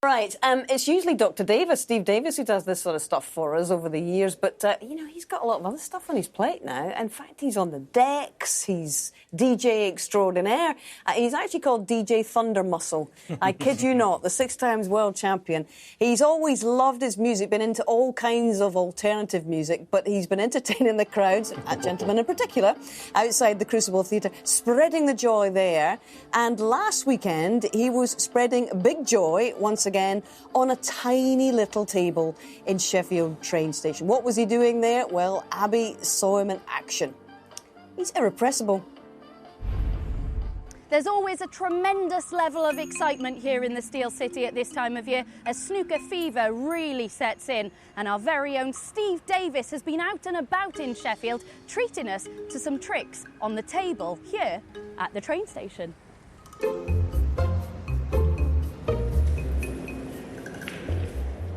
Right, it's usually Dr. Davis, Steve Davis, who does this sort of stuff for us over the years, but, you know, he's got a lot of other stuff on his plate now. In fact, he's on the decks, he's DJ extraordinaire. He's actually called DJ Thunder Muscle. I kid you not, the 6 times world champion. He's always loved his music, been into all kinds of alternative music, but he's been entertaining the crowds, gentlemen in particular, outside the Crucible Theatre, spreading the joy there. And last weekend, he was spreading big joy once again on a tiny little table in Sheffield train station. What was he doing there? Well, Abby saw him in action. He's irrepressible. There's always a tremendous level of excitement here in the Steel City at this time of year as snooker fever really sets in, and our very own Steve Davis has been out and about in Sheffield treating us to some tricks on the table here at the train station.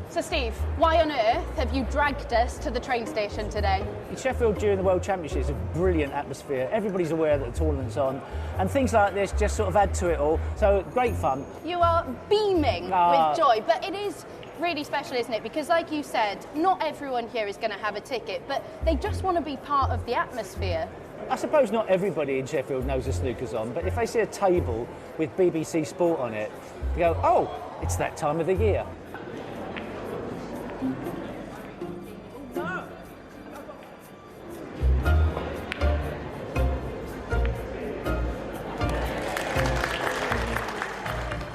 So Steve, why on earth have you dragged us to the train station today? In Sheffield during the World Championships, it's a brilliant atmosphere. Everybody's aware that the tournament's on, and things like this just sort of add to it all. So great fun. You are beaming with joy, but it is really special, isn't it? Because like you said, not everyone here is going to have a ticket, but they just want to be part of the atmosphere. I suppose not everybody in Sheffield knows the snooker's on, but if they see a table with BBC Sport on it, they go, oh, it's that time of the year.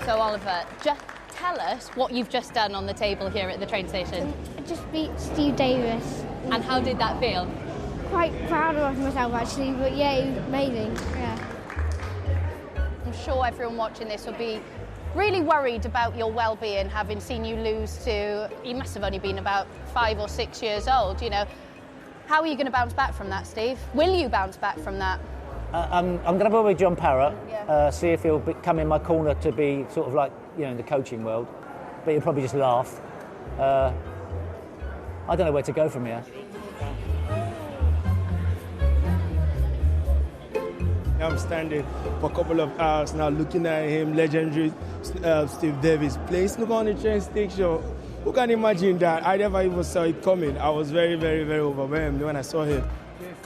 So Oliver, just tell us what you've just done on the table here at the train station. I just beat Steve Davis. And how did that feel? Quite proud of myself actually, but yeah, it was amazing, yeah. I'm sure everyone watching this will be really worried about your well-being, having seen you lose to, you must have only been about 5 or 6 years old, you know. How are you going to bounce back from that, Steve? Will you bounce back from that? I'm going to go with John Parrott, see if he'll come in my corner to be sort of like, you know, in the coaching world. But he'll probably just laugh. I don't know where to go from here. I'm standing for a couple of hours now looking at him, legendary Steve Davis play snooker on the train station. Who can imagine that? I never even saw it coming. I was very, very, very overwhelmed when I saw him.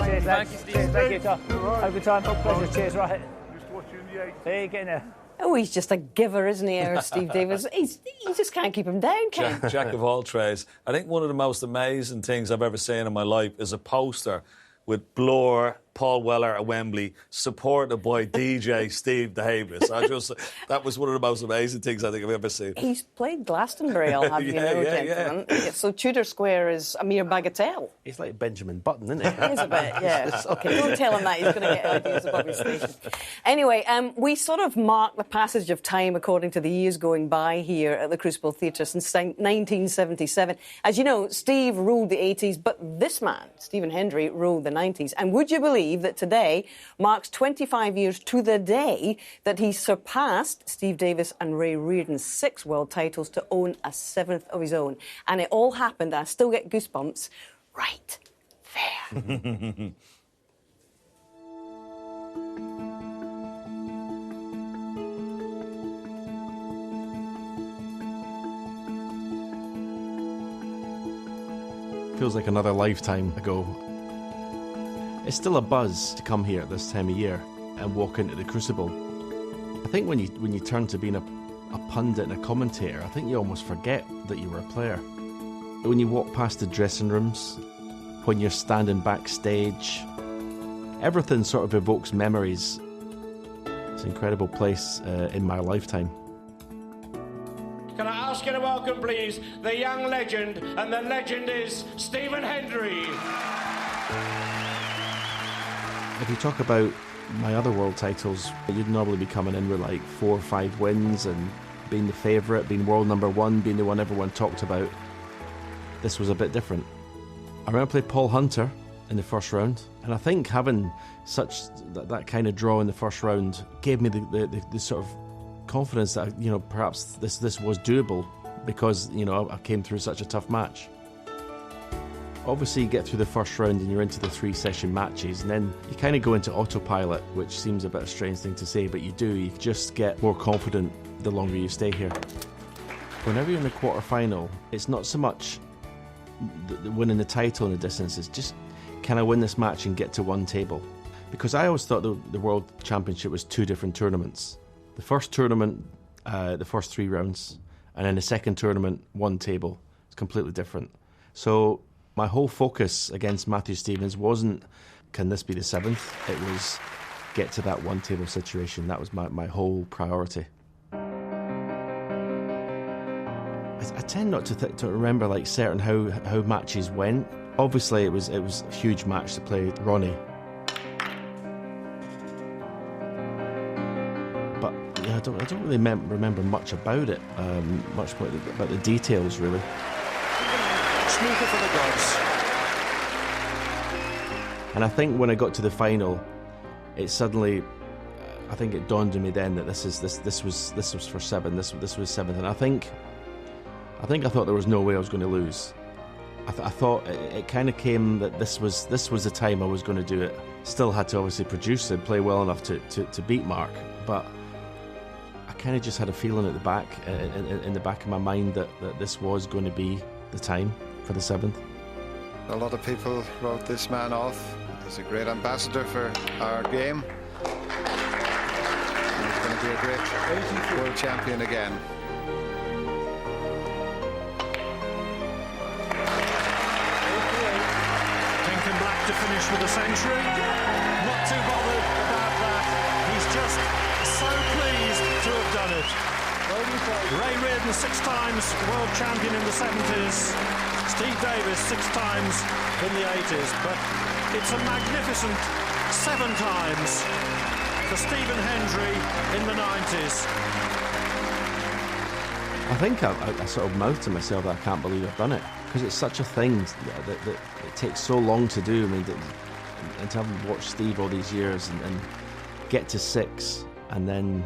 Cheers, thank you, Steve. Cheers, thank you. Have a good time. Pleasure. Cheers, right. Just watching the 8. There you get in there. Oh, he's just a giver, isn't he, Steve Davis? You just can't keep him down, can you? Jack of all trades. I think one of the most amazing things I've ever seen in my life is a poster with Blur, Paul Weller at Wembley, supported by DJ Steve Davis. That was one of the most amazing things I think I've ever seen. He's played Glastonbury, I'll have you know, gentlemen. Yeah. So Tudor Square is a mere bagatelle. He's like Benjamin Button, isn't he? He is a bit, yeah. OK, don't tell him that. He's going to get ideas above his station. Anyway, we sort of mark the passage of time according to the years going by here at the Crucible Theatre since 1977. As you know, Steve ruled the 80s, but this man, Stephen Hendry, ruled the 90s. And would you believe that today marks 25 years to the day that he surpassed Steve Davis and Ray Reardon's 6 world titles to own a 7th of his own? And it all happened, I still get goosebumps, right there. Feels like another lifetime ago. It's still a buzz to come here at this time of year and walk into the Crucible. I think when you turn to being a pundit and a commentator, I think you almost forget that you were a player. When you walk past the dressing rooms, when you're standing backstage, everything sort of evokes memories. It's an incredible place in my lifetime. Can I ask you to welcome, please, the young legend, and the legend is Stephen Hendry. If you talk about my other world titles, you'd normally be coming in with like 4 or 5 wins and being the favourite, being world #1, being the one everyone talked about. This was a bit different. I remember I played Paul Hunter in the first round, and I think having such that kind of draw in the first round gave me the sort of confidence that, you know, perhaps this was doable because, you know, I came through such a tough match. Obviously you get through the first round and you're into the 3-session matches, and then you kind of go into autopilot, which seems a bit of a strange thing to say, but you do. You just get more confident the longer you stay here. Whenever you're in the quarter-final, it's not so much the winning the title in the distance, it's just, can I win this match and get to one table? Because I always thought the World Championship was 2 different tournaments. The first tournament, the first 3 rounds, and then the second tournament, 1 table. It's completely different. So my whole focus against Matthew Stevens wasn't, can this be the 7th? It was, get to that 1 table situation. That was my whole priority. I tend not to remember like certain how matches went. Obviously, it was a huge match to play Ronnie. But yeah, I don't really remember much about it, much about the details really. Snooker for the gods. And I think when I got to the final, it suddenly, I think it dawned on me then that this was for 7. This was 7th, and I think I thought there was no way I was going to lose. I thought it kind of came that this was the time I was going to do it. Still had to obviously produce and play well enough to beat Mark, but I kind of just had a feeling at the back, in the back of my mind that this was going to be the time for the 7th. A lot of people wrote this man off. He's a great ambassador for our game. And he's going to be a great world champion again. To finish with a century. Not too bothered about that. He's just so pleased to have done it. Ray Reardon, 6 times world champion in the 70s. Steve Davis, 6 times in the 80s. But it's a magnificent 7 times for Stephen Hendry in the 90s. I think I sort of mouthed to myself that I can't believe I've done it, because it's such a thing that it takes so long to do. I mean, and to have watched Steve all these years and get to 6, and then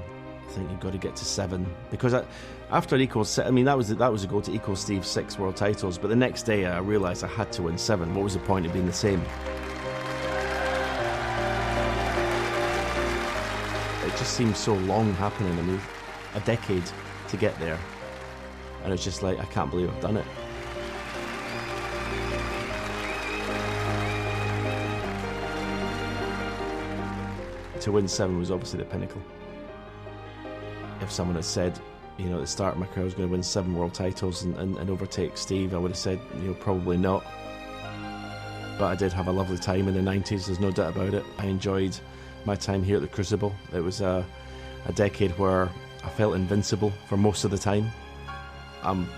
I think you've got to get to 7, because after it equals, I mean, that was a goal to equal Steve's 6 world titles. But the next day I realised I had to win 7. What was the point of being the same? It just seems so long happening. I mean, a decade to get there. And it's just like, I can't believe I've done it. To win 7 was obviously the pinnacle. If someone had said, you know, at the start of my career I was going to win 7 world titles and overtake Steve, I would have said, you know, probably not. But I did have a lovely time in the 90s, there's no doubt about it. I enjoyed my time here at the Crucible. It was a decade where I felt invincible for most of the time. I'm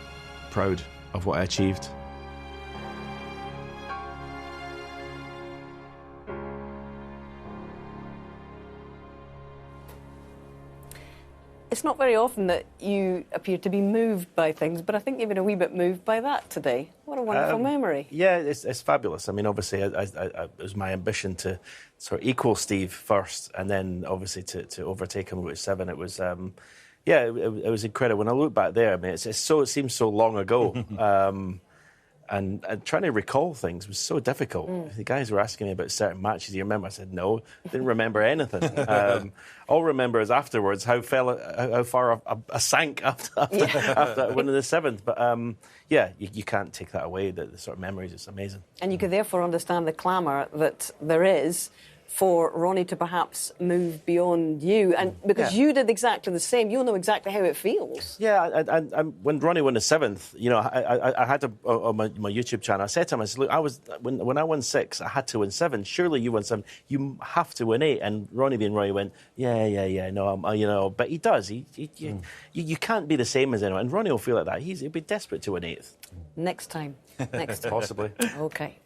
proud of what I achieved. It's not very often that you appear to be moved by things, but I think you've been a wee bit moved by that today. What a wonderful memory. Yeah, it's fabulous. I mean, obviously, it was my ambition to sort of equal Steve first, and then obviously to overtake him with 7. It was, yeah, it was incredible. When I look back there, I mean, it seems so long ago. And trying to recall things was so difficult. The guys were asking me about certain matches. You remember? I said, no, didn't remember anything. All I remember is afterwards how far I sank after winning the 7th. But yeah, you can't take that away, the sort of memories. It's amazing. And you could therefore understand the clamour that there is for Ronnie to perhaps move beyond you, and because you did exactly the same, you'll know exactly how it feels. Yeah, and when Ronnie won the 7th, you know, I had to, on my YouTube channel, I said to him, I said, look, when I won 6, I had to win 7. Surely you won 7, you have to win 8. And Ronnie being Ronnie went, yeah, no, you know, but he does. You can't be the same as anyone. And Ronnie will feel like that. He'll be desperate to win 8th. Next time. Possibly. Okay.